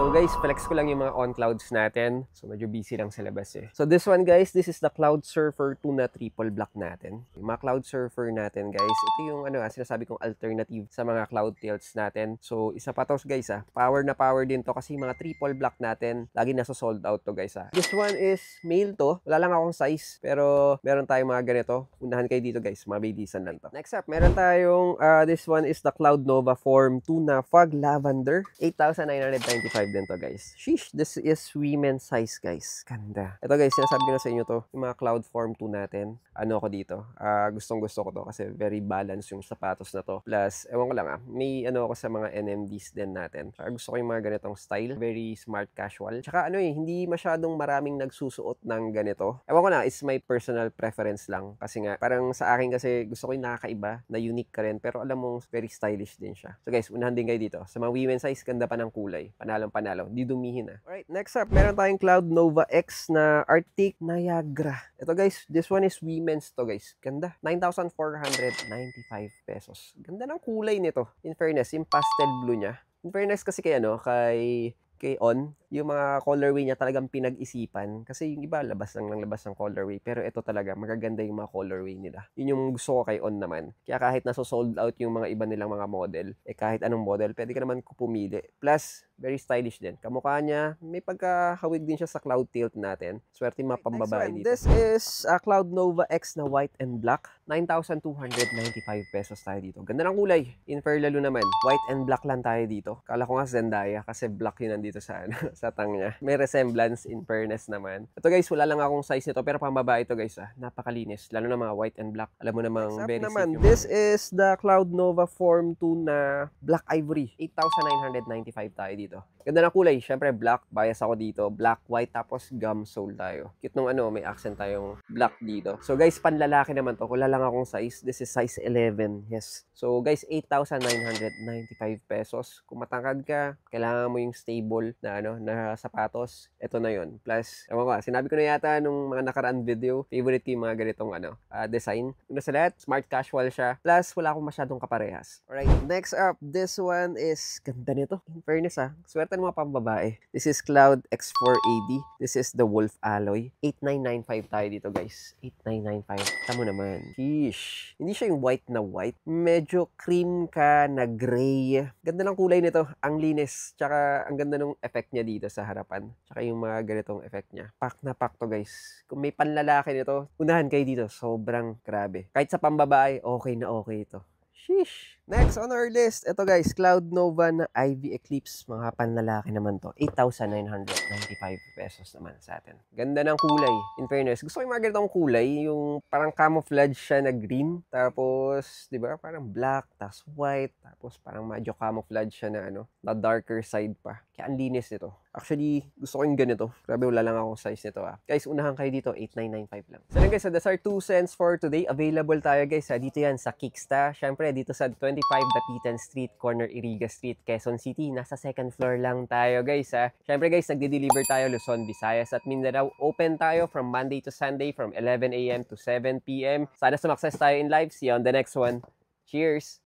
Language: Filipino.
So guys, flex ko lang yung mga on-clouds natin. So medyo busy lang sa labas eh. So this one guys, this is the Cloud Surfer 2 na triple block natin. Yung mga Cloud Surfer natin guys, ito yung sinasabi kong alternative sa mga cloud tilts natin. So isa pa to guys power na power din to kasi yung mga triple block natin, lagi nasa sold out to guys This one is male to. Wala lang akong size, pero meron tayong mga ganito. Unahan kayo dito guys, mabilisan lang to. Next up, meron tayong this one is the Cloud Nova Form 2 na Fog Lavender. 8,995 din to guys. Sheesh, this is women's size guys. Ganda. Ito guys, sinasabi ko na sa inyo to, yung mga Cloud Form 2 natin. Ano ko dito? Gustong gusto ko to kasi very balanced yung sapatos na to. Plus, ewan ko lang may ako sa mga NMDs din natin. Gusto ko yung mga ganitong style. Very smart casual. Tsaka hindi masyadong maraming nagsusuot ng ganito. Ewan ko lang, it's my personal preference lang. Kasi nga, parang sa akin kasi gusto ko yung nakakaiba, na unique ka rin. Pero alam mo, very stylish din siya. So guys, unahan din kayo dito. Sa mga women's size, ganda pa ng kulay. Panalong-panalo. Di dumihin Alright, next up, meron tayong Cloud Nova X na Arctic Niagara. Ito guys, this one is women's to guys. Ganda. 9,495 pesos. Ganda ng kulay nito. In fairness, yung pastel blue niya. In fairness kasi kay On, yung mga colorway niya talagang pinag-isipan. Kasi yung iba, labas ng colorway. Pero ito talaga, magaganda yung mga colorway nila. Yun yung gusto ko kay On naman. Kaya kahit nasa-sold out yung mga iba nilang mga model, kahit anong model, pwede ka naman pumili. Plus, very stylish din. Kamukha niya, may pagkahawig din siya sa cloud tilt natin. Swerte yung mga pambabae dito. This is a Cloud Nova X na white and black. 9,295 pesos tayo dito. Ganda ng kulay. In fair lalo naman. White and black lang tayo dito. Kala ko nga Zendaya kasi black yun nandito sa sa tang niya. May resemblance in fairness naman. Ito guys, wala lang akong size nito pero pambabae ito guys Napakalinis. Lalo na mga white and black. Alam mo namang very safe. This is the Cloud Nova Form 2 na Black Ivory. 8,995 tayo dito. Ganda ng kulay. Siyempre black. Bias ako dito. Black, white, tapos gum sole tayo. Cute nung may accent tayong black dito. So guys, panlalaki naman to. Wala lang akong size. This is size 11. Yes. So guys, 8,995 pesos. Kung matangkad ka, kailangan mo yung stable na na sapatos. Ito na yun. Plus, sinabi ko na yata nung mga nakaraan video, favorite ko yung mga ganitong design. Una sa lahat, smart casual siya. Plus, wala akong masyadong kaparehas. Alright, next up, this one is ganda nito. In fairness swerte ng mga pambabae. This is Cloud X4AD. This is the Wolf Alloy. 8,995 tayo dito guys. 8,995. Tamo naman. Sheesh. Hindi siya yung white na white. Medyo cream ka na gray. Ganda ng kulay nito. Ang linis. Tsaka ang ganda ng effect niya dito sa harapan. Tsaka yung mga ganitong effect niya. Pack na pack to guys. Kung may panlalaki nito, unahan kayo dito. Sobrang grabe. Kahit sa pambabae, okay na okay ito. Sheesh. Next on our list, ito guys, Cloud Nova na Ivy Eclipse. Mga panlalaki naman to. 8,995 pesos naman sa atin. Ganda ng kulay. In fairness, gusto ko yung mga ganitong kulay. Yung parang camouflage siya na green. Tapos, di ba, parang black, tapos white. Tapos parang medyo camouflage siya na na darker side pa. Kaya ang linis nito. Actually, gusto ko yung ganito. Grabe, wala lang akong size nito Guys, unahan kayo dito, 8,995 lang. So guys, that's our 2 cents for today. Available tayo guys dito yan sa Kicksta. Syempre, dito sa 25 Dapitan Street, corner Iriga Street, Quezon City. Nasa second floor lang tayo guys Syempre guys, nagde-deliver tayo Luzon, Visayas at Mindanao. Open tayo from Monday to Sunday from 11 a.m. to 7 p.m. Sana sumakses tayo in live. See you on the next one. Cheers!